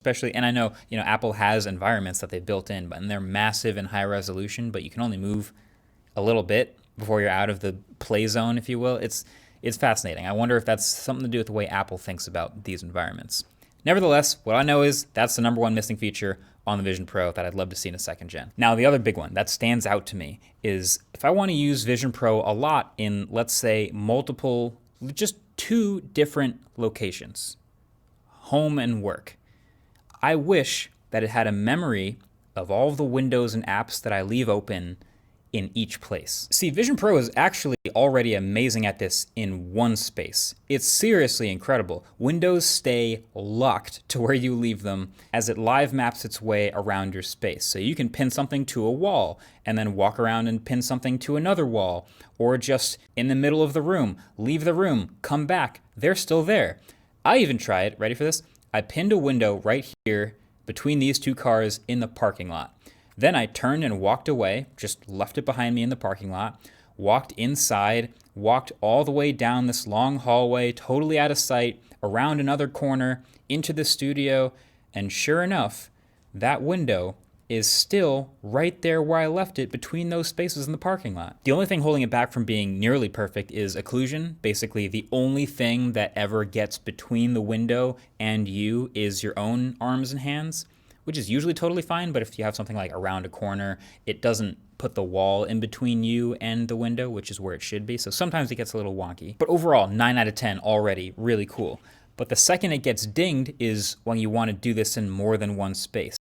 especially, and I know, Apple has environments that they built in, but and they're massive and high resolution, but you can only move a little bit before you're out of the play zone, if you will. It's fascinating. I wonder if that's something to do with the way Apple thinks about these environments. Nevertheless, what I know is that's the number one missing feature on the Vision Pro that I'd love to see in a second gen. Now, the other big one that stands out to me is if I want to use Vision Pro a lot in, let's say, multiple, just two different locations, home and work, I wish that it had a memory of all of the windows and apps that I leave open in each place. See, Vision Pro is actually already amazing at this in one space. It's seriously incredible. Windows stay locked to where you leave them as it live maps its way around your space. So you can pin something to a wall and then walk around and pin something to another wall, or just in the middle of the room, leave the room, come back, they're still there. I even tried, ready for this? I pinned a window right here between these two cars in the parking lot. Then I turned and walked away, just left it behind me in the parking lot, walked inside, walked all the way down this long hallway, totally out of sight, around another corner, into the studio, and sure enough, that window is still right there where I left it between those spaces in the parking lot. The only thing holding it back from being nearly perfect is occlusion. Basically, the only thing that ever gets between the window and you is your own arms and hands, which is usually totally fine, but if you have something like around a corner, it doesn't put the wall in between you and the window, which is where it should be. So sometimes it gets a little wonky. But overall, 9 out of 10 already, really cool. But the second it gets dinged is when you want to do this in more than one space.